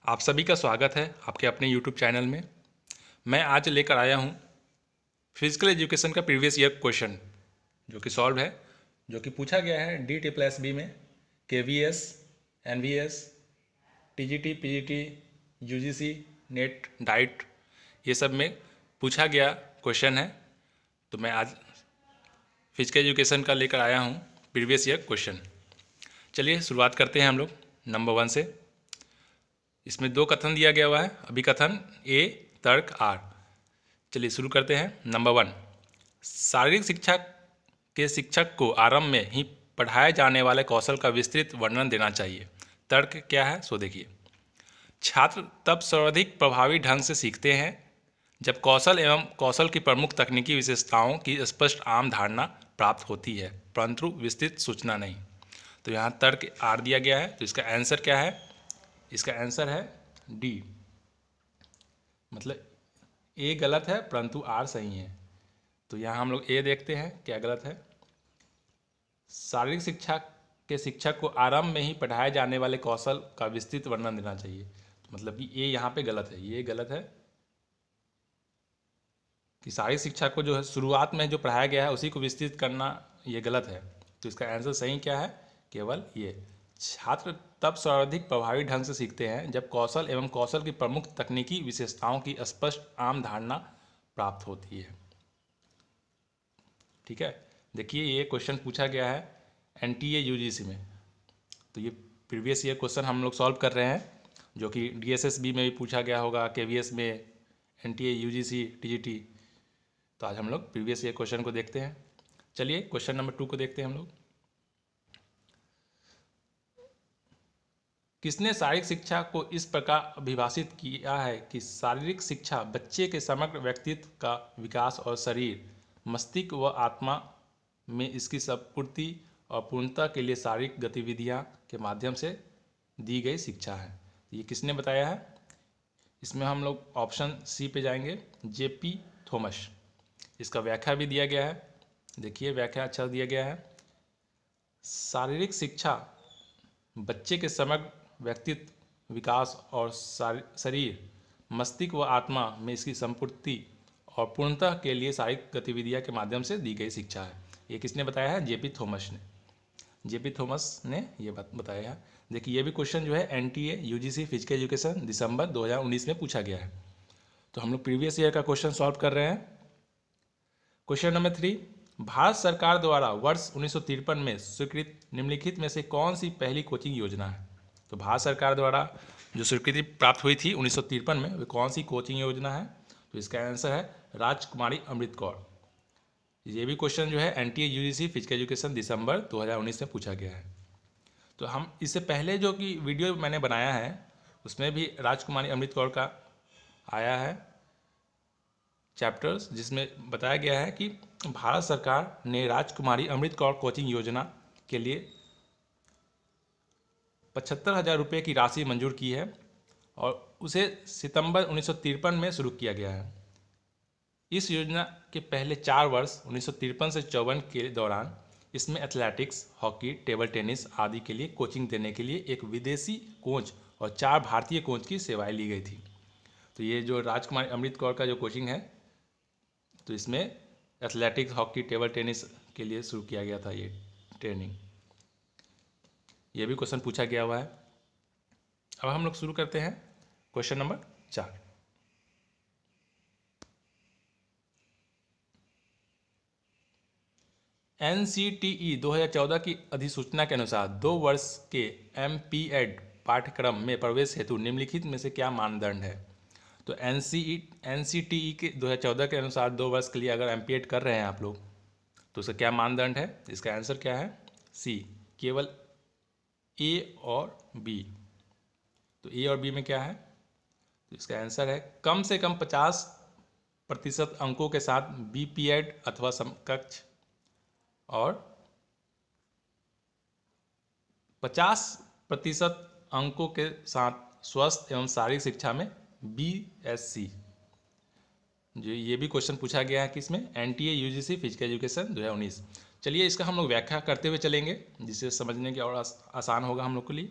आप सभी का स्वागत है आपके अपने YouTube चैनल में। मैं आज लेकर आया हूँ फिजिकल एजुकेशन का प्रीवियस ईयर क्वेश्चन जो कि सॉल्व है, जो कि पूछा गया है DT+B में KVS, NVS, TGT, PGT, UGC, net, diet, ये सब में पूछा गया क्वेश्चन है। तो मैं आज फिजिकल एजुकेशन का लेकर आया हूँ प्रीवियस ईयर क्वेश्चन। चलिए शुरुआत करते हैं हम लोग नंबर 1 से। इसमें 2 कथन दिया गया हुआ है, अभिकथन ए, तर्क आर। चलिए शुरू करते हैं। नंबर 1, शारीरिक शिक्षा के शिक्षक को आरंभ में ही पढ़ाए जाने वाले कौशल का विस्तृत वर्णन देना चाहिए। तर्क क्या है सो देखिए। छात्र तब सर्वाधिक प्रभावी ढंग से सीखते हैं जब कौशल एवं कौशल की प्रमुख तकनीकी विशेषताओं की स्पष्ट आम धारणा प्राप्त होती है, परंतु विस्तृत सूचना नहीं। तो यहाँ तर्क आर दिया गया है, तो इसका आंसर क्या है? इसका आंसर है डी, मतलब ए गलत है परंतु आर सही है। तो यहाँ हम लोग ए देखते हैं क्या गलत है। शारीरिक शिक्षा के शिक्षक को आरंभ में ही पढ़ाए जाने वाले कौशल का विस्तृत वर्णन देना चाहिए, तो मतलब कि ए यहाँ पे गलत है। ये गलत है कि शारीरिक शिक्षा को जो है शुरुआत में जो पढ़ाया गया है उसी को विस्तृत करना, ये गलत है। तो इसका आंसर सही क्या है? केवल ये। छात्र तब सर्वाधिक प्रभावी ढंग से सीखते हैं जब कौशल एवं कौशल की प्रमुख तकनीकी विशेषताओं की स्पष्ट आम धारणा प्राप्त होती है। ठीक है, देखिए ये क्वेश्चन पूछा गया है NTA UGC में, तो ये प्रीवियस ईयर क्वेश्चन हम लोग सॉल्व कर रहे हैं, जो कि DSSB में भी पूछा गया होगा, KVS में, NTA UGC, TGT। तो आज हम लोग प्रीवियस ईयर क्वेश्चन को देखते हैं। चलिए क्वेश्चन नंबर 2 को देखते हैं हम लोग। किसने शारीरिक शिक्षा को इस प्रकार अभिभाषित किया है कि शारीरिक शिक्षा बच्चे के समग्र व्यक्तित्व का विकास और शरीर, मस्तिष्क व आत्मा में इसकी संपूर्ति और पूर्णता के लिए शारीरिक गतिविधियां के माध्यम से दी गई शिक्षा है? ये किसने बताया है? इसमें हम लोग ऑप्शन सी पे जाएंगे, JP थॉमस। इसका व्याख्या भी दिया गया है, देखिए व्याख्या अच्छा दिया गया है। शारीरिक शिक्षा बच्चे के समग्र व्यक्तित्व विकास और शरीर, मस्तिष्क व आत्मा में इसकी संपूर्ति और पूर्णता के लिए शारीरिक गतिविधियां के माध्यम से दी गई शिक्षा है। ये किसने बताया है? JP थॉमस ने। JP थॉमस ने ये बात बताया है। देखिए ये भी क्वेश्चन जो है NTA UGC फिजिकल एजुकेशन दिसंबर 2019 में पूछा गया है। तो हम लोग प्रीवियस ईयर का क्वेश्चन सॉल्व कर रहे हैं। क्वेश्चन नंबर 3, भारत सरकार द्वारा वर्ष 1953 में स्वीकृत निम्नलिखित में से कौन सी पहली कोचिंग योजना है? तो भारत सरकार द्वारा जो स्वीकृति प्राप्त हुई थी 1953 में, वो कौन सी कोचिंग योजना है? तो इसका आंसर है राजकुमारी अमृत कौर। ये भी क्वेश्चन जो है NTA UGC फिजिकल एजुकेशन दिसंबर 2019 में पूछा गया है। तो हम इससे पहले जो कि वीडियो मैंने बनाया है उसमें भी राजकुमारी अमृत कौर का आया है चैप्टर्स, जिसमें बताया गया है कि भारत सरकार ने राजकुमारी अमृत कौर कोचिंग योजना के लिए 75,000 रुपये की राशि मंजूर की है और उसे सितंबर 1953 में शुरू किया गया है। इस योजना के पहले 4 वर्ष 1953 से 54 के दौरान इसमें एथलेटिक्स, हॉकी, टेबल टेनिस आदि के लिए कोचिंग देने के लिए एक विदेशी कोच और 4 भारतीय कोच की सेवाएं ली गई थी। तो ये जो राजकुमारी अमृत कौर का जो कोचिंग है, तो इसमें एथलेटिक्स, हॉकी, टेबल टेनिस के लिए शुरू किया गया था ये ट्रेनिंग। ये भी क्वेश्चन पूछा गया हुआ है। अब हम लोग शुरू करते हैं क्वेश्चन नंबर 4। NCTE 2014 की अधिसूचना के अनुसार 2 वर्ष के MPEd पाठ्यक्रम में प्रवेश हेतु निम्नलिखित में से क्या मानदंड है? तो NCTE के 2014 के अनुसार 2 वर्ष के लिए अगर MPEd कर रहे हैं आप लोग, तो उसका क्या मानदंड है? इसका आंसर क्या है? सी, केवल A और B। तो A और B में क्या है? तो इसका आंसर है कम से कम 50% अंकों के साथ BPEd अथवा समकक्ष और 50% अंकों के साथ स्वस्थ एवं शारीरिक शिक्षा में BSc। जो ये भी क्वेश्चन पूछा गया है किसमें? NTA UGC physical education 2019। चलिए इसका हम लोग व्याख्या करते हुए चलेंगे जिससे समझने की और आसान होगा हम लोग के लिए।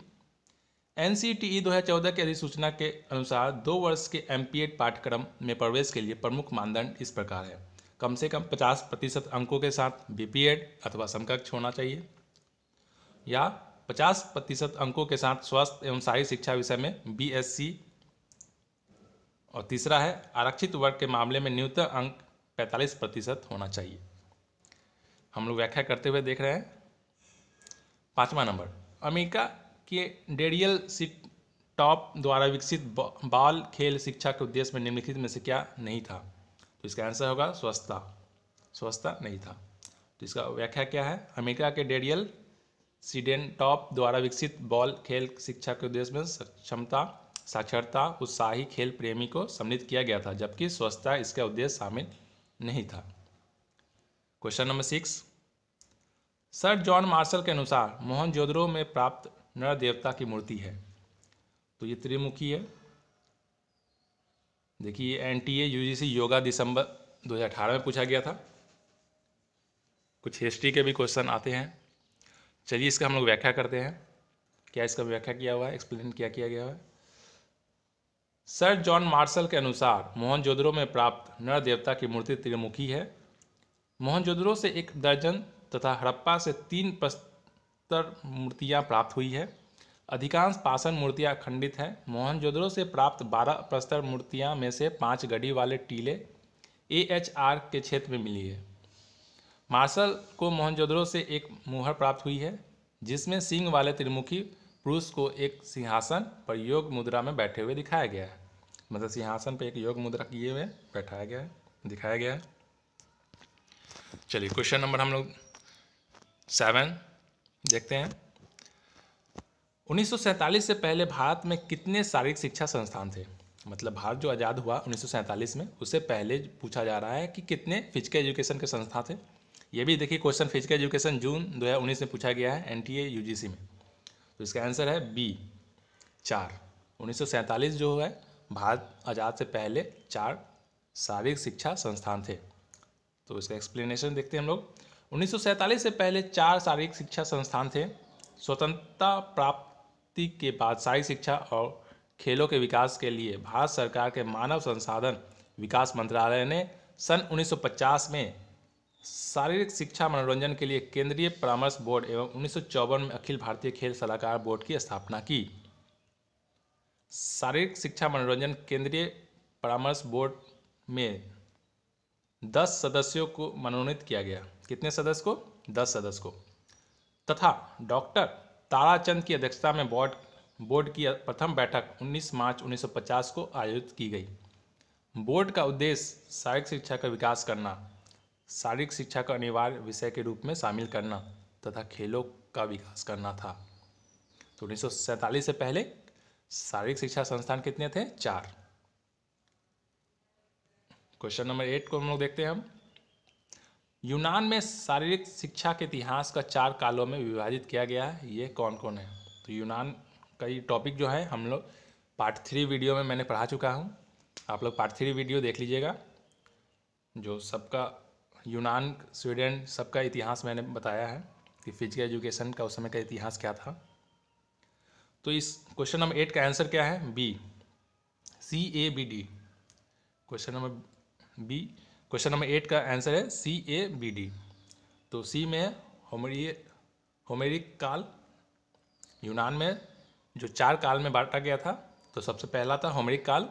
NCTE 2014 की अधिसूचना के अनुसार 2 वर्ष के MPED पाठ्यक्रम में प्रवेश के लिए प्रमुख मानदंड इस प्रकार है। कम से कम 50% अंकों के साथ BPED अथवा समकक्ष होना चाहिए, या 50% अंकों के साथ स्वास्थ्य एवं शारीरिक शिक्षा विषय में BSc, और तीसरा है आरक्षित वर्ग के मामले में न्यूनतम अंक 45% होना चाहिए। हम लोग व्याख्या करते हुए देख रहे हैं। 5वां नंबर, अमेरिका के डेरियल टॉप द्वारा विकसित बाल खेल शिक्षा के उद्देश्य में निम्नलिखित में से क्या नहीं था? तो इसका आंसर होगा स्वच्छता नहीं था। तो इसका व्याख्या क्या है? अमेरिका के डेरियल टॉप द्वारा विकसित बॉल खेल शिक्षा के उद्देश्य में सक्षमता, साक्षरता, उत्साही खेल प्रेमी को सम्मिलित किया गया था, जबकि स्वच्छता इसका उद्देश्य शामिल नहीं था। Question number 6, sir John Marshall के अनुसार मोहनजोदड़ो में प्राप्त नर देवता की मूर्ति है। तो ये त्रिमुखी है। देखिए NTA UGC योगा दिसंबर 2018 में पूछा गया था। कुछ हिस्ट्री के भी क्वेश्चन आते हैं। चलिए इसका हम लोग व्याख्या करते हैं। क्या इसका व्याख्या किया हुआ है, एक्सप्लेन क्या किया गया है? सर जॉन मार्शल के अनुसार मोहनजोदड़ो में प्राप्त नर देवता की मूर्ति त्रिमुखी है। मोहनजोदड़ो से 1 दर्जन तथा हड़प्पा से 3 प्रस्तर मूर्तियां प्राप्त हुई है। अधिकांश पाषाण मूर्तियां खंडित हैं। मोहनजोदड़ो से प्राप्त 12 प्रस्तर मूर्तियां में से 5 गढ़ी वाले टीले AHR के क्षेत्र में मिली है। मार्शल को मोहनजोदड़ो से एक मुहर प्राप्त हुई है, जिसमें सिंह वाले त्रिमुखी पुरुष को एक सिंहासन पर योग मुद्रा में बैठे हुए दिखाया गया है। मतलब सिंहासन पर एक योग मुद्रा किए हुए बैठाया गया है, दिखाया गया है। चलिए क्वेश्चन नंबर हम लोग 7 देखते हैं। 1947 से पहले भारत में कितने शारीरिक शिक्षा संस्थान थे? मतलब भारत जो आज़ाद हुआ 1947 में, उससे पहले पूछा जा रहा है कि कितने फिजिकल एजुकेशन के संस्थान थे। ये भी देखिए क्वेश्चन फिजिकल एजुकेशन जून 2019 में पूछा गया है NTA UGC में। तो इसका आंसर है B 4। 1947 जो है भारत आज़ाद से पहले 4 शारीरिक शिक्षा संस्थान थे। तो इसका एक्सप्लेनेशन देखते हैं हम लोग। 1947 से पहले 4 शारीरिक शिक्षा संस्थान थे। स्वतंत्रता प्राप्ति के बाद शारीरिक शिक्षा और खेलों के विकास के लिए भारत सरकार के मानव संसाधन विकास मंत्रालय ने सन 1950 में शारीरिक शिक्षा मनोरंजन के लिए केंद्रीय परामर्श बोर्ड एवं 1954 में अखिल भारतीय खेल सलाहकार बोर्ड की स्थापना की। शारीरिक शिक्षा मनोरंजन केंद्रीय परामर्श बोर्ड में 10 सदस्यों को मनोनीत किया गया। कितने सदस्य को? 10 सदस्य को। तथा डॉक्टर ताराचंद की अध्यक्षता में बोर्ड की प्रथम बैठक 19 मार्च 1950 को आयोजित की गई। बोर्ड का उद्देश्य शारीरिक शिक्षा का विकास करना, शारीरिक शिक्षा का अनिवार्य विषय के रूप में शामिल करना तथा खेलों का विकास करना था। तो 1947 से पहले शारीरिक शिक्षा संस्थान कितने थे? 4। क्वेश्चन नंबर 8 को हम लोग देखते हैं हम। यूनान में शारीरिक शिक्षा के इतिहास का 4 कालों में विभाजित किया गया है। ये कौन कौन है? तो यूनान का ये टॉपिक जो है हम लोग पार्ट 3 वीडियो में मैंने पढ़ा चुका हूँ। आप लोग पार्ट 3 वीडियो देख लीजिएगा, जो सबका यूनान, स्वीडन सबका इतिहास मैंने बताया है कि फिजिकल एजुकेशन का उस समय का इतिहास क्या था। तो इस क्वेश्चन नंबर 8 का आंसर क्या है? B CABD। क्वेश्चन नंबर 8 का आंसर है CABD। तो C में है होमेरिक काल। यूनान में जो 4 काल में बांटा गया था, तो सबसे पहला था होमेरिक काल,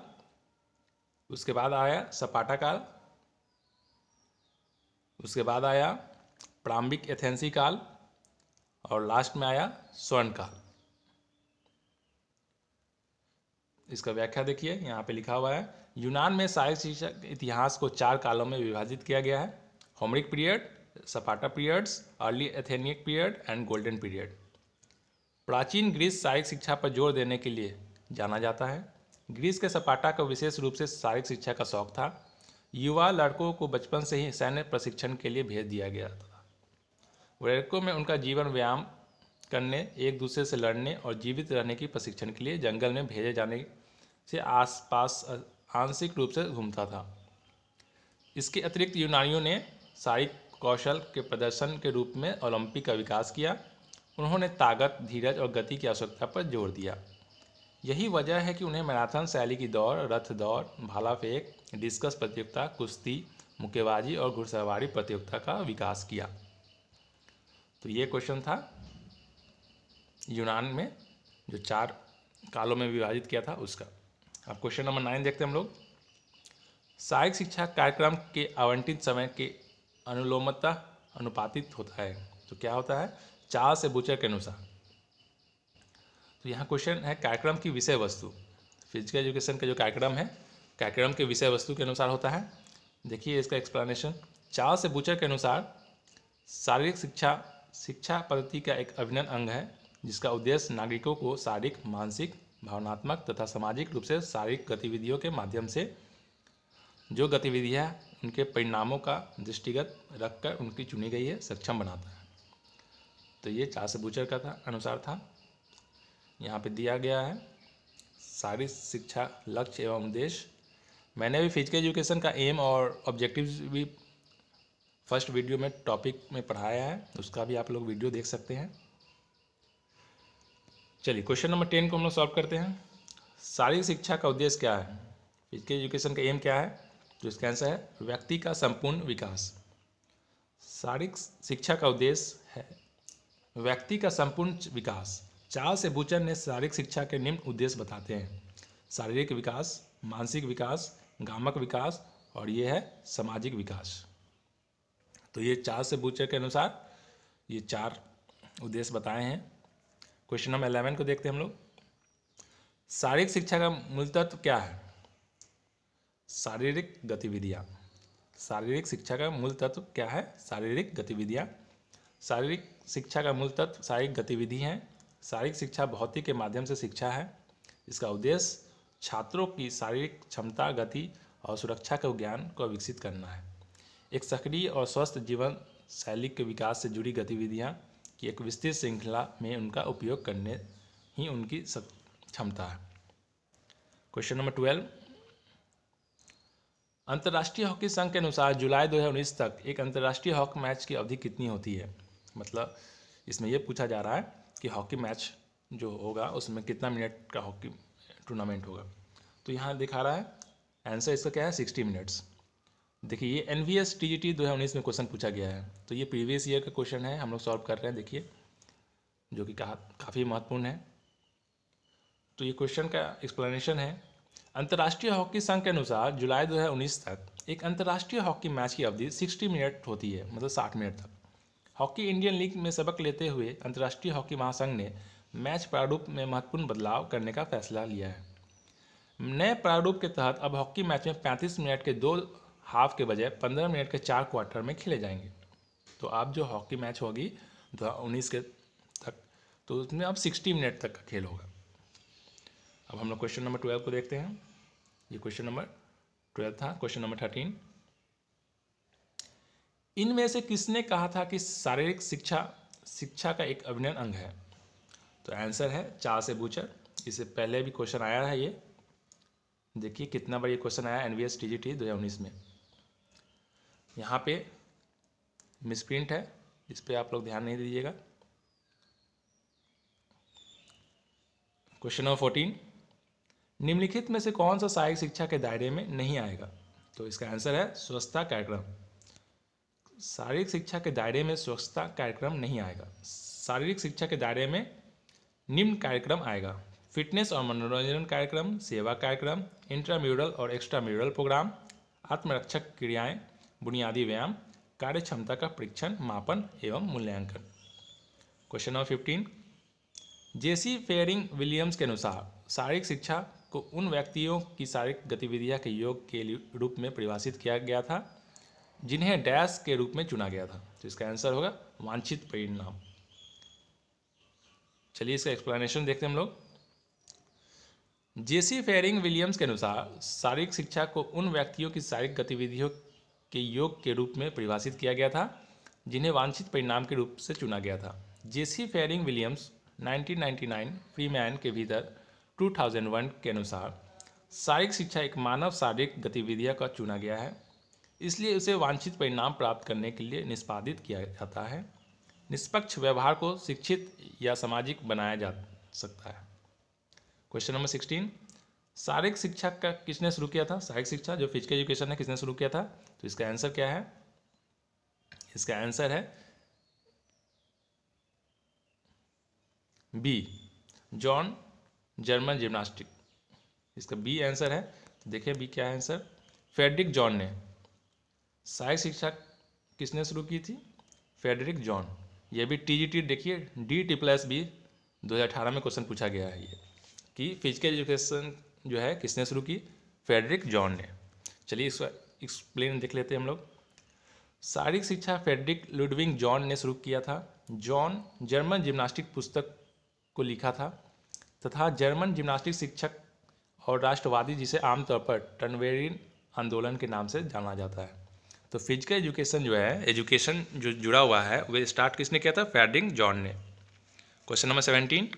उसके बाद आया सपाटा काल, उसके बाद आया प्रारंभिक एथेंसी काल और लास्ट में आया स्वर्ण काल। इसका व्याख्या देखिए, यहाँ पे लिखा हुआ है यूनान में शारीरिक शिक्षा के इतिहास को 4 कालों में विभाजित किया गया है। होमरिक पीरियड, सपाटा periods, early ethnic period and golden period. प्राचीन ग्रीस शारीरिक शिक्षा पर जोर देने के लिए जाना जाता है। ग्रीस के सपाटा को विशेष रूप से शारीरिक शिक्षा का शौक था। युवा लड़कों को बचपन से ही सैन्य प्रशिक्षण के लिए भेज दिया गया था। लड़कों में उनका जीवन व्यायाम करने, एक दूसरे से लड़ने और जीवित रहने की प्रशिक्षण के लिए जंगल में भेजे जाने से आसपास आंशिक रूप से घूमता था। इसके अतिरिक्त यूनानियों ने शारीरिक कौशल के प्रदर्शन के रूप में ओलंपिक का विकास किया। उन्होंने ताकत, धीरज और गति की आवश्यकता पर जोर दिया। यही वजह है कि उन्हें मैराथन शैली की दौड़, रथ दौड़, भाला फेंक, डिस्कस प्रतियोगिता, कुश्ती, मुक्केबाजी और घुड़सवारी प्रतियोगिता का विकास किया। तो ये क्वेश्चन था यूनान में जो 4 कालों में विभाजित किया था उसका। अब क्वेश्चन नंबर 9 देखते हैं हम लोग। शारीरिक शिक्षा कार्यक्रम के आवंटित समय के अनुलोमता अनुपातिक होता है। तो क्या होता है? चार्ल्स से बूचर के अनुसार। तो यहाँ क्वेश्चन है कार्यक्रम की विषय वस्तु। फिजिकल एजुकेशन का जो कार्यक्रम है, कार्यक्रम के विषय वस्तु के अनुसार होता है। देखिए इसका एक्सप्लेनेशन। चार्ल्स से बूचर के अनुसार शारीरिक शिक्षा पद्धति का एक अभिन्न अंग है जिसका उद्देश्य नागरिकों को शारीरिक, मानसिक, भावनात्मक तथा सामाजिक रूप से शारीरिक गतिविधियों के माध्यम से जो गतिविधियाँ उनके परिणामों का दृष्टिगत रखकर उनकी चुनी गई है सक्षम बनाता है। तो ये चार्ल्स से बूचर का अनुसार था। यहाँ पे दिया गया है शारीरिक शिक्षा लक्ष्य एवं उद्देश्य। मैंने भी फिजिकल एजुकेशन का एम और ऑब्जेक्टिव्स भी फर्स्ट वीडियो में टॉपिक में पढ़ाया है, उसका भी आप लोग वीडियो देख सकते हैं। चलिए क्वेश्चन नंबर 10 को हम लोग सॉल्व करते हैं। शारीरिक शिक्षा का उद्देश्य क्या है? फिजिकल एजुकेशन का एम क्या है? तो इसका आंसर है व्यक्ति का संपूर्ण विकास। शारीरिक शिक्षा का उद्देश्य है व्यक्ति का संपूर्ण विकास। चार्ल्स से बूचर ने शारीरिक शिक्षा के निम्न उद्देश्य बताते हैं: शारीरिक विकास, मानसिक विकास, गामक विकास और ये है सामाजिक विकास। तो ये चार्ल्स से बूचर के अनुसार ये 4 उद्देश्य बताए हैं। क्वेश्चन नंबर 11 को देखते हैं हम लोग। शारीरिक शिक्षा का मूल तत्व क्या है? शारीरिक गतिविधियाँ। शारीरिक शिक्षा का मूल तत्व क्या है? शारीरिक गतिविधियाँ। शारीरिक शिक्षा का मूल तत्व शारीरिक गतिविधि हैं। शारीरिक शिक्षा भौतिक के माध्यम से शिक्षा है। इसका उद्देश्य छात्रों की शारीरिक क्षमता, गति और सुरक्षा के ज्ञान को विकसित करना है। एक सक्रिय और स्वस्थ जीवन शैली के विकास से जुड़ी गतिविधियाँ की एक विस्तृत श्रृंखला में उनका उपयोग करने ही उनकी क्षमता है। Question number 12। अंतर्राष्ट्रीय हॉकी संघ के अनुसार जुलाई 2019 तक एक अंतर्राष्ट्रीय हॉकी मैच की अवधि कितनी होती है? मतलब इसमें यह पूछा जा रहा है कि हॉकी मैच जो होगा उसमें कितना मिनट का हॉकी टूर्नामेंट होगा। तो यहाँ दिखा रहा है आंसर इसका क्या है? 60 मिनट्स। देखिए ये NVS TGT 2019 में क्वेश्चन पूछा गया है, तो ये प्रीवियस ईयर का क्वेश्चन है, हम लोग सॉल्व कर रहे हैं। देखिए जो कि काफ़ी महत्वपूर्ण है। तो ये क्वेश्चन का एक्सप्लेनेशन है। अंतर्राष्ट्रीय हॉकी संघ के अनुसार जुलाई 2019 तक एक अंतर्राष्ट्रीय हॉकी मैच की अवधि 60 मिनट होती है, मतलब 60 मिनट तक। हॉकी इंडियन लीग में सबक लेते हुए अंतर्राष्ट्रीय हॉकी महासंघ ने मैच प्रारूप में महत्वपूर्ण बदलाव करने का फैसला लिया है। नए प्रारूप के तहत अब हॉकी मैच में 35 मिनट के 2 हाफ के बजाय 15 मिनट के 4 क्वार्टर में खेले जाएंगे। तो अब जो हॉकी मैच होगी 2019 के तक, तो उसमें अब 60 मिनट तक का खेल होगा। अब हम लोग क्वेश्चन नंबर 12 को देखते हैं। ये क्वेश्चन नंबर 12 था। Question number 13। इनमें से किसने कहा था कि शारीरिक शिक्षा का एक अभिन्न अंग है? तो आंसर है चार्ल्स से बूचर। इससे पहले भी क्वेश्चन आया है। ये देखिए कितना बार ये क्वेश्चन आया NVS TGT 2019 में। यहाँ पे मिसप्रिंट है, इस पर आप लोग ध्यान नहीं दीजिएगा। Question number 14। निम्नलिखित में से कौन सा शारीरिक शिक्षा के दायरे में नहीं आएगा? तो इसका आंसर है स्वच्छता कार्यक्रम। शारीरिक शिक्षा के दायरे में स्वच्छता कार्यक्रम नहीं आएगा। शारीरिक शिक्षा के दायरे में निम्न कार्यक्रम आएगा: फिटनेस और मनोरंजन कार्यक्रम, सेवा कार्यक्रम, इंट्राम्यूरल और एक्स्ट्राम्यूरल प्रोग्राम, आत्मरक्षक क्रियाएं, बुनियादी व्यायाम, कार्य क्षमता का परीक्षण, मापन एवं मूल्यांकन। Question number 15। जेसी फेयरिंग विलियम्स के अनुसार शारीरिक शिक्षा को उन व्यक्तियों की शारीरिक गतिविधियां के योग के रूप में परिभाषित किया गया था जिन्हें डैश के रूप में चुना गया था। तो इसका आंसर होगा वांछित परिणाम। चलिए इसका एक्सप्लेनेशन देखते हैं हम लोग। जेसी फेयरिंग विलियम्स के अनुसार शारीरिक शिक्षा को उन व्यक्तियों की शारीरिक गतिविधियों के योग के रूप में परिभाषित किया गया था जिन्हें वांछित परिणाम के रूप से चुना गया था। जेसी फेयरिंग विलियम्स 1999 फ्रीमैन के भीतर 2001 के अनुसार शारीरिक शिक्षा एक मानव शारीरिक गतिविधियां का चुना गया है, इसलिए उसे वांछित परिणाम प्राप्त करने के लिए निष्पादित किया जाता है। निष्पक्ष व्यवहार को शिक्षित या सामाजिक बनाया जा सकता है। क्वेश्चन नंबर 16, शारीरिक शिक्षा का किसने शुरू किया था? शारीरिक शिक्षा जो फिजिकल एजुकेशन है किसने शुरू किया था? तो इसका आंसर क्या है? इसका आंसर है बी, जॉन जर्मन जिम्नास्टिक। इसका बी आंसर है। तो देखिए बी क्या है आंसर, फ्रेडरिक जॉन ने। शारीरिक शिक्षा किसने शुरू की थी? Frederick John. ये भी टीजीटी देखिए D+B 2018 में क्वेश्चन पूछा गया है ये कि फिजिकल एजुकेशन जो है किसने शुरू की? फ्रेडरिक जॉन ने। चलिए इसका एक्सप्लेन देख लेते हैं हम लोग। शारीरिक शिक्षा फ्रेडरिक लुडविग जॉन ने शुरू किया था। जॉन जर्मन जिम्नास्टिक पुस्तक को लिखा था तथा जर्मन जिम्नास्टिक शिक्षक और राष्ट्रवादी जिसे आमतौर पर टर्नवेरियन आंदोलन के नाम से जाना जाता है। तो फिजिकल एजुकेशन जो है, एजुकेशन जो जुड़ा हुआ है वह स्टार्ट किसने किया था? फ्रेडरिक जॉन ने। क्वेश्चन नंबर 17,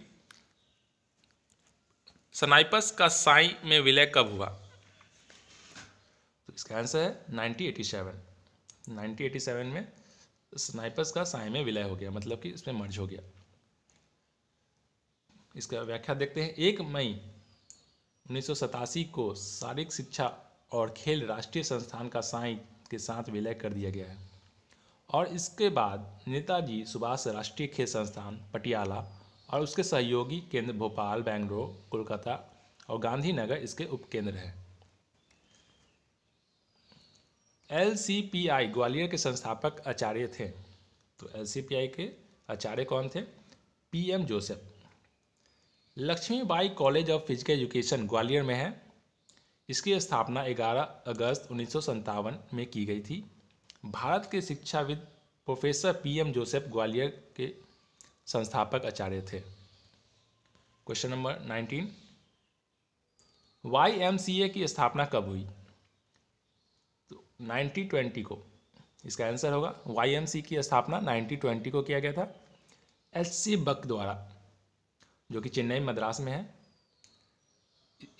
स्नाइपर्स का साई में विलय कब हुआ? तो इसका आंसर है 1987। 1987 में स्नाइपर्स का साई में विलय हो गया, मतलब कि इसमें मर्ज हो गया। इसका व्याख्या देखते हैं। 1 मई 1987 को शारीरिक शिक्षा और खेल राष्ट्रीय संस्थान का साई के साथ विलय कर दिया गया है और इसके बाद नेताजी सुभाष राष्ट्रीय खेल संस्थान पटियाला और उसके सहयोगी केंद्र भोपाल, बेंगलोर, कोलकाता और गांधीनगर इसके उपकेंद्र हैं। LCPI ग्वालियर के संस्थापक आचार्य थे। तो LCPI के आचार्य कौन थे? PM Joseph. Lakshmibai college of physical education Gwalior में है। इसकी स्थापना 11 अगस्त 1957 में की गई थी। भारत के शिक्षाविद प्रोफेसर PM जोसेफ ग्वालियर के संस्थापक आचार्य थे। क्वेश्चन नंबर 19, YMCA की स्थापना कब हुई? तो 1920 को। इसका आंसर होगा YMCA की स्थापना 1920 को किया गया था HC बक द्वारा, जो कि चेन्नई मद्रास में है।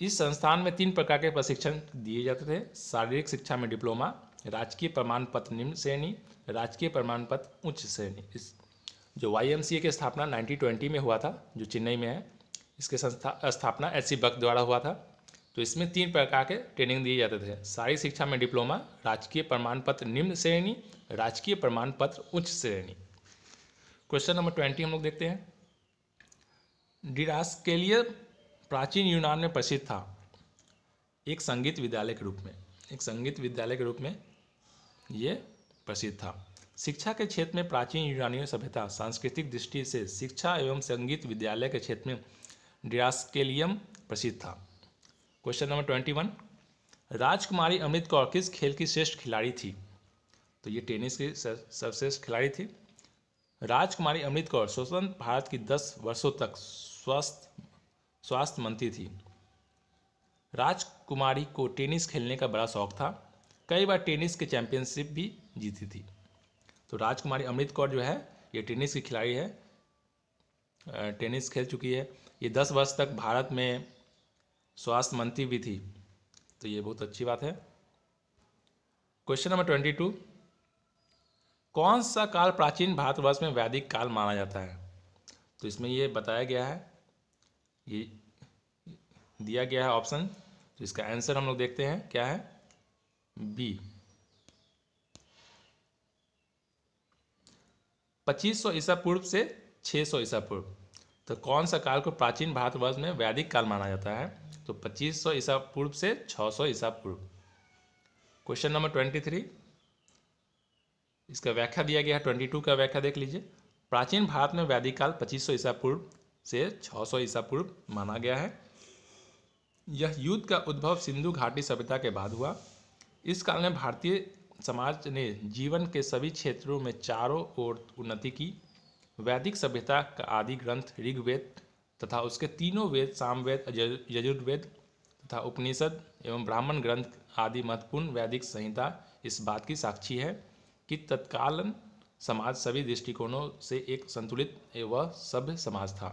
इस संस्थान में 3 प्रकार के प्रशिक्षण दिए जाते थे। शारीरिक शिक्षा में डिप्लोमा, राजकीय प्रमाण पत्र निम्न श्रेणी, राजकीय प्रमाण पत्र उच्च श्रेणी। इस जो YMCA की स्थापना 1920 में हुआ था, जो चेन्नई में है, इसके स्थापना HC बक द्वारा हुआ था। तो इसमें 3 प्रकार के ट्रेनिंग दिए जाते थे। शारीरिक शिक्षा में डिप्लोमा, राजकीय प्रमाण पत्र निम्न श्रेणी, राजकीय प्रमाण पत्र उच्च श्रेणी। क्वेश्चन नंबर 20 हम लोग देखते हैं। डिडास्केलिया प्राचीन यूनान में प्रसिद्ध था एक संगीत विद्यालय के रूप में। एक संगीत विद्यालय के रूप में ये प्रसिद्ध था। शिक्षा के क्षेत्र में प्राचीन यूनानी सभ्यता सांस्कृतिक दृष्टि से शिक्षा एवं संगीत विद्यालय के क्षेत्र में डिडास्केलियम प्रसिद्ध था। क्वेश्चन नंबर 21, राजकुमारी अमृत कौर किस खेल की श्रेष्ठ खिलाड़ी थी? तो ये टेनिस की सर्वश्रेष्ठ खिलाड़ी थी। राजकुमारी अमृत कौर स्वतंत्र भारत की 10 वर्षों तक स्वास्थ्य मंत्री थी। राजकुमारी को टेनिस खेलने का बड़ा शौक था। कई बार टेनिस के चैंपियनशिप भी जीती थी। तो राजकुमारी अमृत कौर जो है ये टेनिस की खिलाड़ी है, टेनिस खेल चुकी है। ये 10 वर्ष तक भारत में स्वास्थ्य मंत्री भी थी, तो ये बहुत अच्छी बात है। क्वेश्चन नंबर 22, कौन सा काल प्राचीन भारतवर्ष में वैदिक काल माना जाता है? तो इसमें ये बताया गया है, ये दिया गया है ऑप्शन। तो इसका आंसर हम लोग देखते हैं क्या है, बी 2500 ईसा पूर्व से 600 ईसा पूर्व। तो कौन सा काल को प्राचीन भारतवर्ष में वैदिक काल माना जाता है? तो 2500 ईसा पूर्व से 600 ईसा पूर्व। क्वेश्चन नंबर 23, इसका व्याख्या दिया गया है। 22 का व्याख्या देख लीजिए। प्राचीन भारत में वैदिक काल 2500 ईसा पूर्व से 600 ईसा पूर्व माना गया है। यह युद्ध का उद्भव सिंधु घाटी सभ्यता के बाद हुआ। इस काल में भारतीय समाज ने जीवन के सभी क्षेत्रों में चारों ओर उन्नति की। वैदिक सभ्यता का आदि ग्रंथ ऋग्वेद तथा उसके तीनों वेद सामवेद, यजुर्वेद तथा उपनिषद एवं ब्राह्मण ग्रंथ आदि महत्वपूर्ण वैदिक संहिता इस बात की साक्षी है कि तत्कालीन समाज सभी दृष्टिकोणों से एक संतुलित एवं सभ्य समाज था।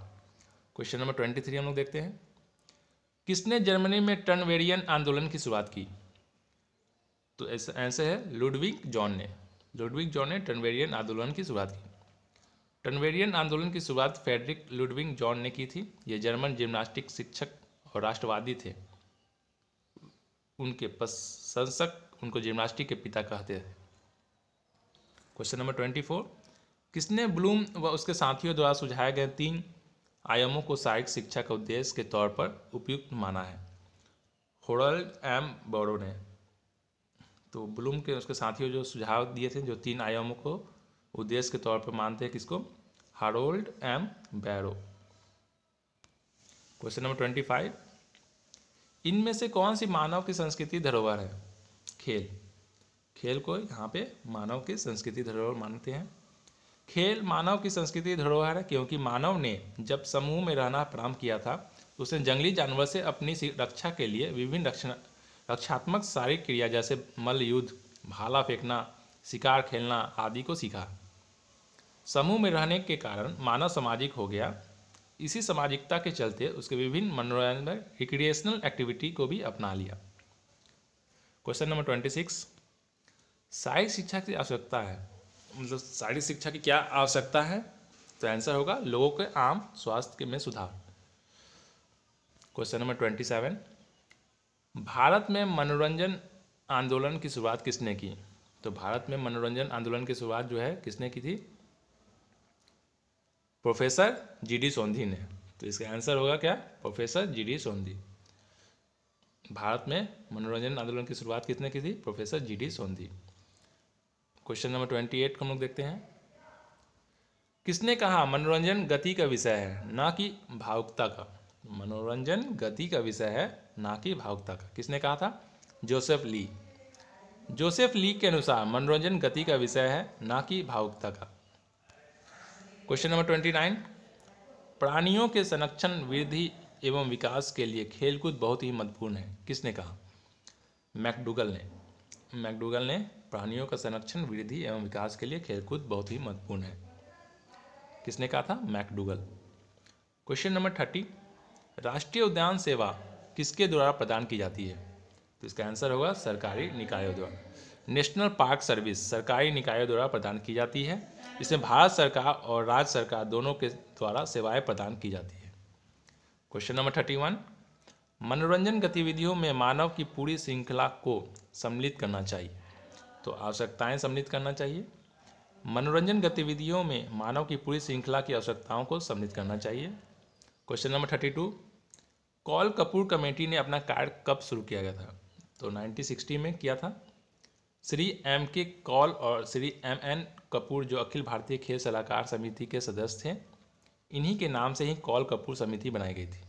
क्वेश्चन नंबर 23 हम लोग देखते हैं। किसने जर्मनी में टर्नवेरियन आंदोलन की शुरुआत की? तो ऐसे है लुडविग जॉन ने। लुडविग जॉन ने टर्नवेरियन आंदोलन की शुरुआत की। टर्नवेरियन आंदोलन की शुरुआत फ्रेडरिक लुडविग जॉन ने की थी। ये जर्मन जिम्नास्टिक शिक्षक और राष्ट्रवादी थे। उनके प्रशंसक उनको जिम्नास्टिक के पिता कहते थे। क्वेश्चन नंबर 24, किसने ब्लूम व उसके साथियों द्वारा सुझाए गए 3 आयामों को शारीरिक शिक्षा के उद्देश्य के तौर पर उपयुक्त माना है? होरल्ड एम बोरो ने। तो ब्लूम के उसके साथियों जो सुझाव दिए थे, जो 3 आयामों को उद्देश्य के तौर पर मानते हैं, किसको? हारोल्ड एम बैरो। क्वेश्चन नंबर 25, इनमें से कौन सी मानव की संस्कृति धरोहर है? खेल। खेल को यहाँ पे मानव की संस्कृति धरोहर मानते हैं। खेल मानव की संस्कृति धरोहर है क्योंकि मानव ने जब समूह में रहना प्रारंभ किया था, उसने जंगली जानवर से अपनी रक्षा के लिए विभिन्न रक्षात्मक शारीरिक क्रिया जैसे मल्ल युद्ध, भाला फेंकना, शिकार खेलना आदि को सीखा। समूह में रहने के कारण मानव सामाजिक हो गया। इसी सामाजिकता के चलते उसके विभिन्न मनोरंजन रिक्रिएशनल एक्टिविटी को भी अपना लिया। क्वेश्चन नंबर 26, शारीरिक शिक्षा की आवश्यकता है, मतलब शारीरिक शिक्षा की क्या आवश्यकता है? तो आंसर होगा लोगों के आम स्वास्थ्य में सुधार। क्वेश्चन नंबर 27, भारत में मनोरंजन आंदोलन की शुरुआत किसने की? तो भारत में मनोरंजन आंदोलन की शुरुआत जो है किसने की थी? प्रोफेसर जीडी सोंधी ने। तो इसका आंसर होगा क्या? प्रोफेसर जीडी सोंधी। भारत में मनोरंजन आंदोलन की शुरुआत किसने की थी? Professor G D Sondhi. Question number 28 को हम लोग देखते हैं। किसने कहा मनोरंजन गति का विषय है ना कि भावुकता का? मनोरंजन गति का विषय है ना कि भावुकता का। किसने कहा था? जोसेफ ली। जोसेफ ली के अनुसार मनोरंजन गति का विषय है ना कि भावुकता का। क्वेश्चन नंबर 29, प्राणियों के संरक्षण, वृद्धि एवं विकास के लिए खेलकूद बहुत ही महत्वपूर्ण है। किसने कहा? मैकडूगल ने। मैकडूगल ने प्राणियों का संरक्षण, वृद्धि एवं विकास के लिए खेलकूद बहुत ही महत्वपूर्ण है। किसने कहा था? मैकडूगल। क्वेश्चन नंबर 30, राष्ट्रीय उद्यान सेवा किसके द्वारा प्रदान की जाती है? तो इसका आंसर होगा सरकारी निकायों द्वारा। नेशनल पार्क सर्विस सरकारी निकायों द्वारा प्रदान की जाती है। इसमें भारत सरकार और राज्य सरकार दोनों के द्वारा सेवाएं प्रदान की जाती है। क्वेश्चन नंबर 31, मनोरंजन गतिविधियों में मानव की पूरी श्रृंखला को सम्मिलित करना चाहिए। तो आवश्यकताएं सम्मिलित करना चाहिए। मनोरंजन गतिविधियों में मानव की पूरी श्रृंखला की आवश्यकताओं को सम्मिलित करना चाहिए। Question number 32, call Kapoor committee ने अपना कार्य कब शुरू किया गया था? तो 1960 में किया था। श्री एम के कॉल और श्री एम एन कपूर जो अखिल भारतीय खेल सलाहकार समिति के सदस्य थे, इन्हीं के नाम से ही कॉल कपूर समिति बनाई गई थी।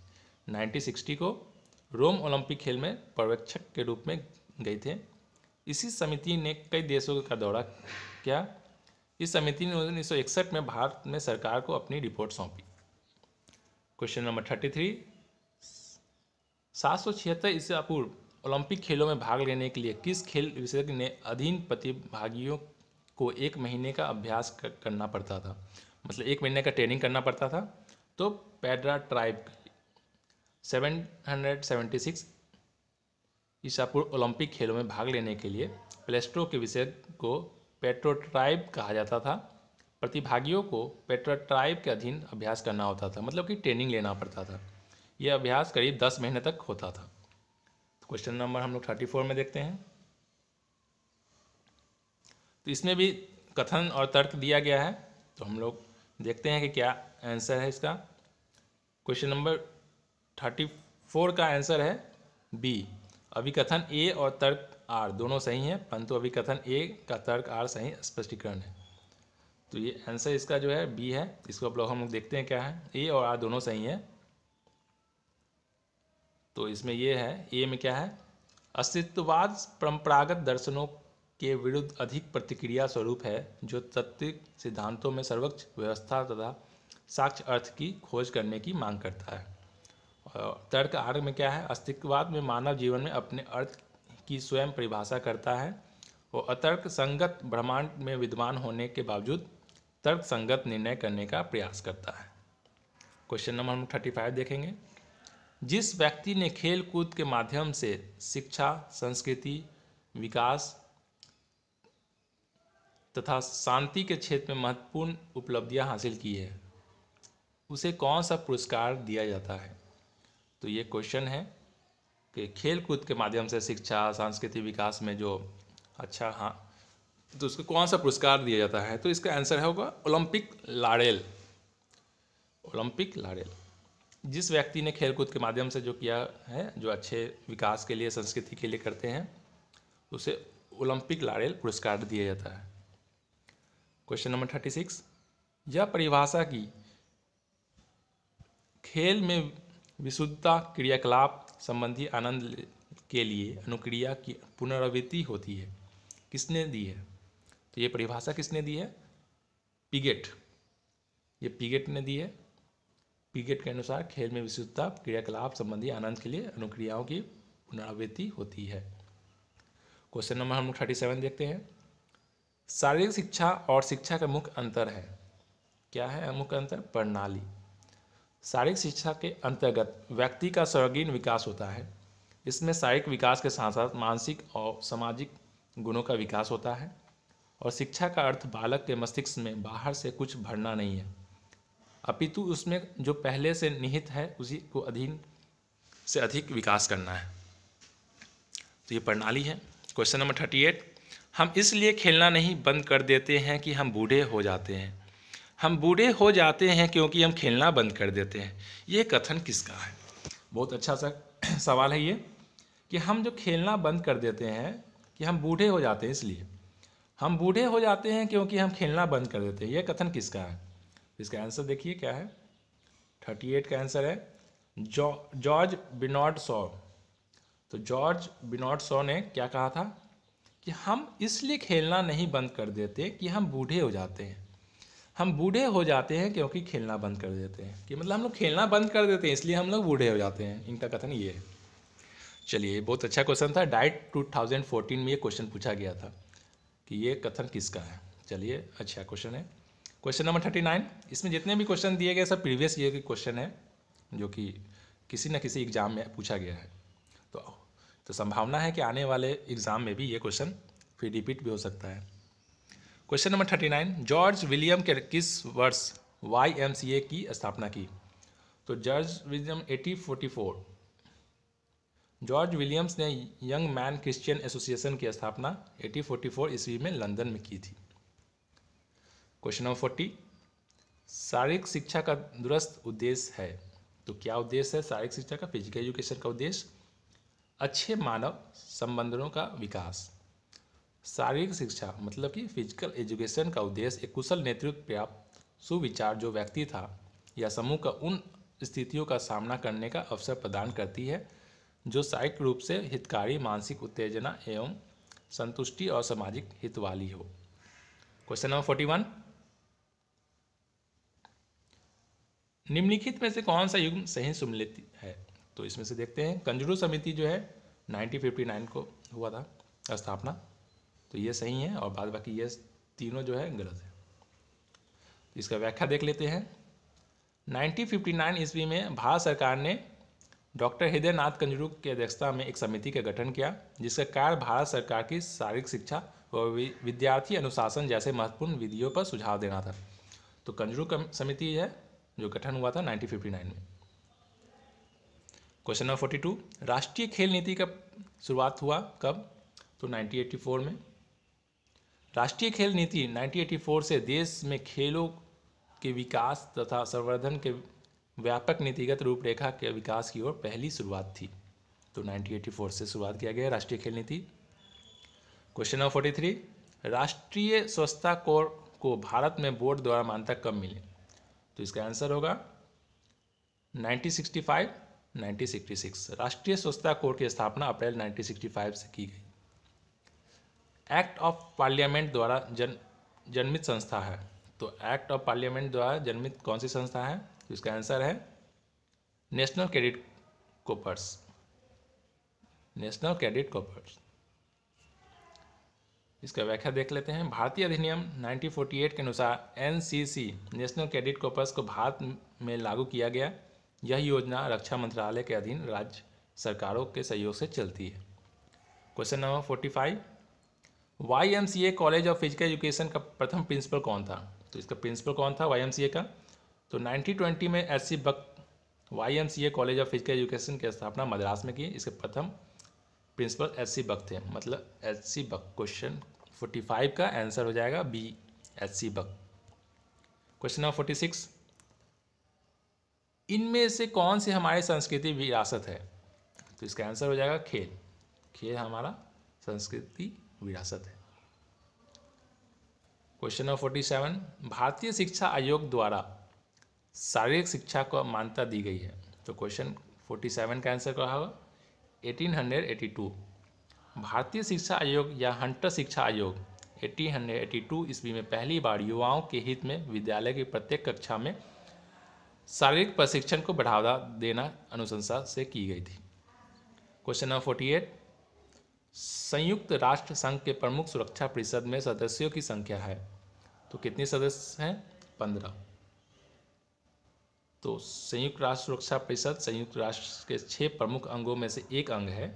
1960 को रोम ओलंपिक खेल में पर्यवेक्षक के रूप में गए थे। इसी समिति ने कई देशों का दौरा किया। इस समिति ने 1961 में भारत में सरकार को अपनी रिपोर्ट सौंपी। क्वेश्चन नंबर 33, 776 ईसा पूर्व ओलंपिक खेलों में भाग लेने के लिए किस खेल विशेषज्ञ ने अधीन प्रतिभागियों को 1 महीने का अभ्यास करना पड़ता था? मतलब 1 महीने का ट्रेनिंग करना पड़ता था। तो पेड्रा ट्राइब 776 ईसा पूर्व ओलंपिक खेलों में भाग लेने के लिए प्लेस्ट्रो के विशेषज्ञ को पेट्रोट्राइब कहा जाता था। प्रतिभागियों को पेट्रोट्राइब के अधीन अभ्यास करना होता था, मतलब कि ट्रेनिंग लेना पड़ता था। यह अभ्यास करीब 10 महीने तक होता था। क्वेश्चन नंबर हम लोग 34 में देखते हैं। तो इसमें भी कथन और तर्क दिया गया है, तो हम लोग देखते हैं कि क्या आंसर है इसका। क्वेश्चन नंबर 34 का आंसर है बी। अभिकथन ए और तर्क आर दोनों सही हैं, परंतु अभिकथन ए का तर्क आर सही स्पष्टीकरण है। तो ये आंसर इसका जो है बी है। इसको अब लोग हम लोग देखते हैं क्या है। ए और आर दोनों सही हैं। तो इसमें ये है, ए में क्या है? अस्तित्ववाद परंपरागत दर्शनों के विरुद्ध अधिक प्रतिक्रिया स्वरूप है, जो तात्विक सिद्धांतों में सर्वोच्च व्यवस्था तथा साक्ष्य अर्थ की खोज करने की मांग करता है। और तर्क आर में क्या है? अस्तित्ववाद में मानव जीवन में अपने अर्थ की स्वयं परिभाषा करता है और अतर्क संगत ब्रह्मांड में विद्यमान होने के बावजूद तर्क संगत निर्णय करने का प्रयास करता है। क्वेश्चन नंबर हम 35 देखेंगे। जिस व्यक्ति ने खेल कूद के माध्यम से शिक्षा, संस्कृति, विकास तथा शांति के क्षेत्र में महत्वपूर्ण उपलब्धियां हासिल की है, उसे कौन सा पुरस्कार दिया जाता है? तो ये क्वेश्चन है कि खेल कूद के माध्यम से शिक्षा सांस्कृतिक विकास में जो अच्छा, हाँ, तो उसको कौन सा पुरस्कार दिया जाता है? तो इसका आंसर होगा ओलंपिक लारेल। ओलंपिक लारेल जिस व्यक्ति ने खेल कूद के माध्यम से जो किया है, जो अच्छे विकास के लिए, संस्कृति के लिए करते हैं, उसे ओलंपिक लारेल पुरस्कार दिया जाता है। क्वेश्चन नंबर 36, यह परिभाषा की खेल में विशुद्धता क्रियाकलाप संबंधी आनंद के लिए अनुक्रिया की पुनरावृत्ति होती है, किसने दी है? तो ये परिभाषा किसने दी है? पिगेट। ये पिगेट ने दी है। पिगेट के अनुसार खेल में विशुद्धता क्रियाकलाप संबंधी आनंद के लिए अनुक्रियाओं की पुनरावृत्ति होती है। क्वेश्चन नंबर हम 37 देखते हैं। शारीरिक शिक्षा और शिक्षा का मुख्य अंतर है। क्या है मुख्य अंतर? प्रणाली। शारीरिक शिक्षा के अंतर्गत व्यक्ति का सर्वांगीण विकास होता है। इसमें शारीरिक विकास के साथ साथ मानसिक और सामाजिक गुणों का विकास होता है। और शिक्षा का अर्थ बालक के मस्तिष्क में बाहर से कुछ भरना नहीं है, अपितु उसमें जो पहले से निहित है उसी को अधिक से अधिक विकास करना है। तो ये प्रणाली है। क्वेश्चन नंबर 38, हम इसलिए खेलना नहीं बंद कर देते हैं कि हम बूढ़े हो जाते हैं, हम बूढ़े हो जाते हैं क्योंकि हम खेलना बंद कर देते हैं। ये कथन किसका है? बहुत अच्छा सा सवाल है ये, कि हम जो खेलना बंद कर देते हैं कि हम बूढ़े हो जाते हैं, इसलिए हम बूढ़े हो जाते हैं क्योंकि हम खेलना बंद कर देते हैं। ये कथन किसका है? इसका आंसर देखिए क्या है। 38 का आंसर है जॉर्ज बिनॉर्ड शॉ। तो जॉर्ज बिनॉर्ड शॉ ने क्या कहा था कि हम इसलिए खेलना नहीं बंद कर देते कि हम बूढ़े हो जाते हैं, हम बूढ़े हो जाते हैं क्योंकि खेलना बंद कर देते हैं, कि मतलब हम लोग खेलना बंद कर देते हैं इसलिए हम लोग बूढ़े हो जाते हैं। इनका कथन ये है। चलिए, बहुत अच्छा क्वेश्चन था। डाइट 2014 में ये क्वेश्चन पूछा गया था कि ये कथन किसका है। चलिए, अच्छा क्वेश्चन है। क्वेश्चन नंबर 39, इसमें जितने भी क्वेश्चन दिए गए सब प्रीवियस ईयर के क्वेश्चन है, जो कि किसी न किसी एग्जाम में पूछा गया है। तो संभावना है कि आने वाले एग्जाम में भी ये क्वेश्चन फिर रिपीट भी हो सकता है। क्वेश्चन नंबर 39, जॉर्ज विलियम के किस वर्ष YMCA की स्थापना की? तो जॉर्ज विलियम 1844। जॉर्ज विलियम्स ने यंग मैन क्रिश्चियन एसोसिएशन की स्थापना 1844 ईस्वी में लंदन में की थी। क्वेश्चन नंबर 40, शारीरिक शिक्षा का दूरस्थ उद्देश्य है। तो क्या उद्देश्य है शारीरिक शिक्षा का? फिजिकल एजुकेशन का उद्देश्य अच्छे मानव संबंधों का विकास। शारीरिक शिक्षा मतलब कि फिजिकल एजुकेशन का उद्देश्य एक कुशल नेतृत्व प्राप्त सुविचार जो व्यक्ति था या समूह का उन स्थितियों का सामना करने का अवसर प्रदान करती है जो शारीरिक रूप से हितकारी, मानसिक उत्तेजना एवं संतुष्टि और सामाजिक हित वाली हो। क्वेश्चन नंबर 41, निम्नलिखित में से कौन सा युग्म सही सम्मिलित है? तो इसमें से देखते हैं। कंजरू समिति जो है 1959 को हुआ था स्थापना, तो ये सही है, और बाद बाकी ये तीनों जो है गलत है। इसका व्याख्या देख लेते हैं। 1959 ईस्वी में भारत सरकार ने डॉक्टर हृदय नाथ कंजरू की अध्यक्षता में एक समिति का गठन किया, जिसका कार्य भारत सरकार की शारीरिक शिक्षा और विद्यार्थी अनुशासन जैसे महत्वपूर्ण विधियों पर सुझाव देना था। तो कंजरू समिति है जो गठन हुआ था 1959 में। क्वेश्चन नंबर 42, राष्ट्रीय खेल नीति का शुरुआत हुआ कब? तो 1984 में। राष्ट्रीय खेल नीति 1984 से देश में खेलों के विकास तथा संवर्धन के व्यापक नीतिगत रूपरेखा के विकास की ओर पहली शुरुआत थी। तो 1984 से शुरुआत किया गया राष्ट्रीय खेल नीति। क्वेश्चन नंबर 43, राष्ट्रीय स्वच्छता कोर को भारत में बोर्ड द्वारा मान्यता कब मिली? तो इसका आंसर होगा 1965, 1966। राष्ट्रीय स्वच्छता कोर की स्थापना अप्रैल 1965 से की गई। एक्ट ऑफ पार्लियामेंट द्वारा जन्मित संस्था है। तो एक्ट ऑफ पार्लियामेंट द्वारा जन्मित कौन सी संस्था है? तो इसका आंसर है national cadet corps. National cadet corps. इसका व्याख्या देख लेते हैं। भारतीय अधिनियम 1948 के अनुसार NCC नेशनल कैडेट कॉर्प्स को भारत में लागू किया गया। यह योजना रक्षा मंत्रालय के अधीन राज्य सरकारों के सहयोग से चलती है। Question number 45, YMCA college of physical education का प्रथम प्रिंसिपल कौन था? तो इसका प्रिंसिपल कौन था YMCA का? तो 1920 में SC Buck YMCA college of physical education की स्थापना मद्रास में की। इसके प्रथम प्रिंसिपल HC बक थे, मतलब HC बक। क्वेश्चन 45 का आंसर हो जाएगा बी, HC बक। क्वेश्चन नंबर 46, इनमें से कौन सी हमारी संस्कृति विरासत है? तो इसका आंसर हो जाएगा खेल। खेल हमारा संस्कृति विरासत है। क्वेश्चन नंबर 47, भारतीय शिक्षा आयोग द्वारा शारीरिक शिक्षा को मान्यता दी गई है। तो क्वेश्चन 47 का आंसर क्या होगा? 1882। भारतीय शिक्षा आयोग या हंटर शिक्षा आयोग 1882 ईस्वी में पहली बार युवाओं के हित में विद्यालय की प्रत्येक कक्षा में शारीरिक प्रशिक्षण को बढ़ावा देना अनुशंसा से की गई थी। क्वेश्चन नंबर 48, संयुक्त राष्ट्र संघ के प्रमुख सुरक्षा परिषद में सदस्यों की संख्या है। तो कितने सदस्य हैं? 15। तो संयुक्त राष्ट्र सुरक्षा परिषद संयुक्त राष्ट्र के 6 प्रमुख अंगों में से एक अंग है।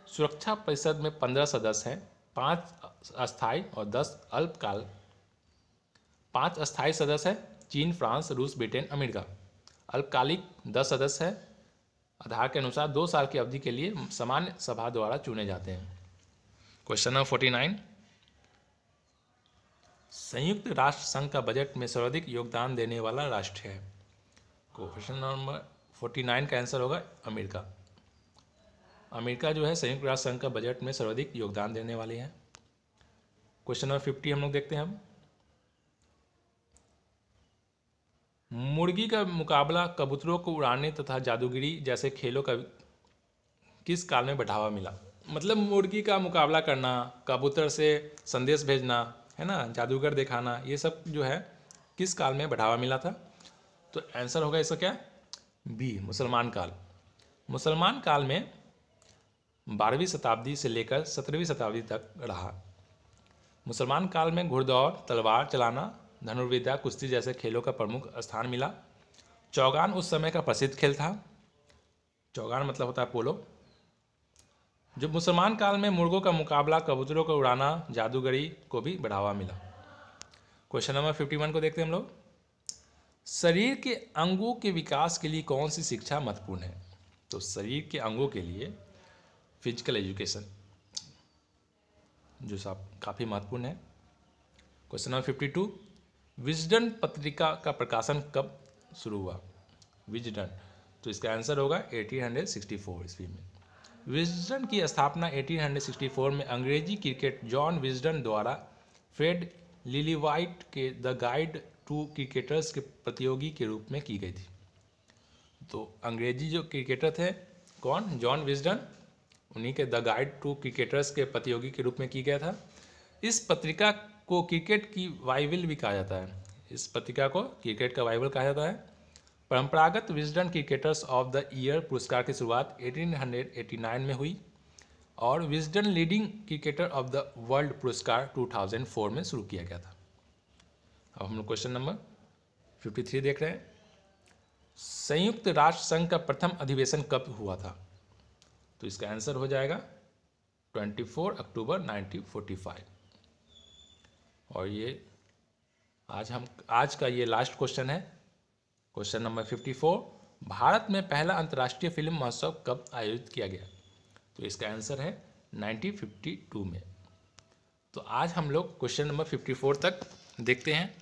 सुरक्षा परिषद में 15 सदस्य हैं, 5 अस्थायी और 10 अल्पकाल। 5 अस्थायी सदस्य हैं चीन, फ्रांस, रूस, ब्रिटेन, अमेरिका। अल्पकालिक 10 सदस्य हैं, आधार के अनुसार 2 साल की अवधि के लिए सामान्य सभा द्वारा चुने जाते हैं। क्वेश्चन नंबर 49, संयुक्त राष्ट्र संघ का बजट में सर्वाधिक योगदान देने वाला राष्ट्र है। क्वेश्चन नंबर 49 का आंसर होगा अमेरिका। अमेरिका जो है संयुक्त राष्ट्र संघ का बजट में सर्वाधिक योगदान देने वाले हैं। क्वेश्चन नंबर 50 हम लोग देखते हैं। हम मुर्गी का मुकाबला कबूतरों को उड़ाने तथा जादूगिरी जैसे खेलों का किस काल में बढ़ावा मिला? मतलब मुर्गी का मुकाबला करना, कबूतर से संदेश भेजना, है ना, जादूगर दिखाना, ये सब जो है किस काल में बढ़ावा मिला था? तो आंसर होगा इसका क्या? बी, मुसलमान काल। मुसलमान काल में 12वीं शताब्दी से लेकर 17वीं शताब्दी तक रहा। मुसलमान काल में घुड़दौड़, तलवार चलाना, धनुर्विद्या, कुश्ती जैसे खेलों का प्रमुख स्थान मिला। चौगान उस समय का प्रसिद्ध खेल था। चौगान मतलब होता है पोलो। जो मुसलमान काल में मुर्गों का मुकाबला, कबूतरों को उड़ाना, जादूगरी को भी बढ़ावा मिला। क्वेश्चन नंबर 51 को देखते हैं हम लोग। शरीर के अंगों के विकास के लिए कौन सी शिक्षा महत्वपूर्ण है? तो शरीर के अंगों के लिए फिजिकल एजुकेशन जो सब काफ़ी महत्वपूर्ण है। क्वेश्चन नंबर 52, विजडन पत्रिका का प्रकाशन कब शुरू हुआ? विजडन, तो इसका आंसर होगा 1864 ईस्वी में। विजडन की स्थापना 1864 में अंग्रेजी क्रिकेट जॉन विजडन द्वारा फ्रेड लिलीवाइट के द गाइड टू क्रिकेटर्स के प्रतियोगी के रूप में की गई थी। तो अंग्रेजी जो क्रिकेटर थे कौन? जॉन विजडन, उन्हीं के द गाइड टू क्रिकेटर्स के प्रतियोगी के रूप में की गया था। इस पत्रिका को क्रिकेट की बाइबल भी कहा जाता है। इस पत्रिका को क्रिकेट का बाइबल कहा जाता है। परंपरागत Wisden cricketers of the year पुरस्कार की शुरुआत 1889 में हुई और Wisden leading cricketer of the world पुरस्कार 2004 में शुरू किया गया था। अब हम लोग क्वेश्चन नंबर 53 देख रहे हैं। संयुक्त राष्ट्र संघ का प्रथम अधिवेशन कब हुआ था? तो इसका आंसर हो जाएगा 24 अक्टूबर 1945। और ये आज का ये लास्ट क्वेश्चन है। क्वेश्चन नंबर 54, भारत में पहला अंतर्राष्ट्रीय फिल्म महोत्सव कब आयोजित किया गया? तो इसका आंसर है 1952 में। तो आज हम लोग क्वेश्चन नंबर 54 तक देखते हैं।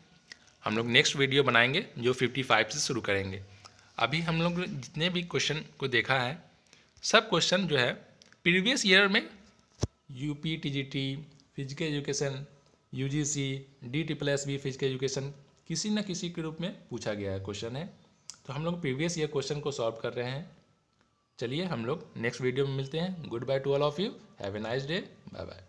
हम लोग नेक्स्ट वीडियो बनाएंगे जो 55 से शुरू करेंगे। अभी हम लोग जितने भी क्वेश्चन को देखा है सब क्वेश्चन जो है प्रीवियस ईयर में UP, TGT, physical education, UGC, DSSB physical education किसी न किसी के रूप में पूछा गया है क्वेश्चन है। तो हम लोग प्रीवियस ईयर क्वेश्चन को सॉल्व कर रहे हैं। चलिए हम लोग नेक्स्ट वीडियो में मिलते हैं। Good bye to all of you, have a nice day, bye bye.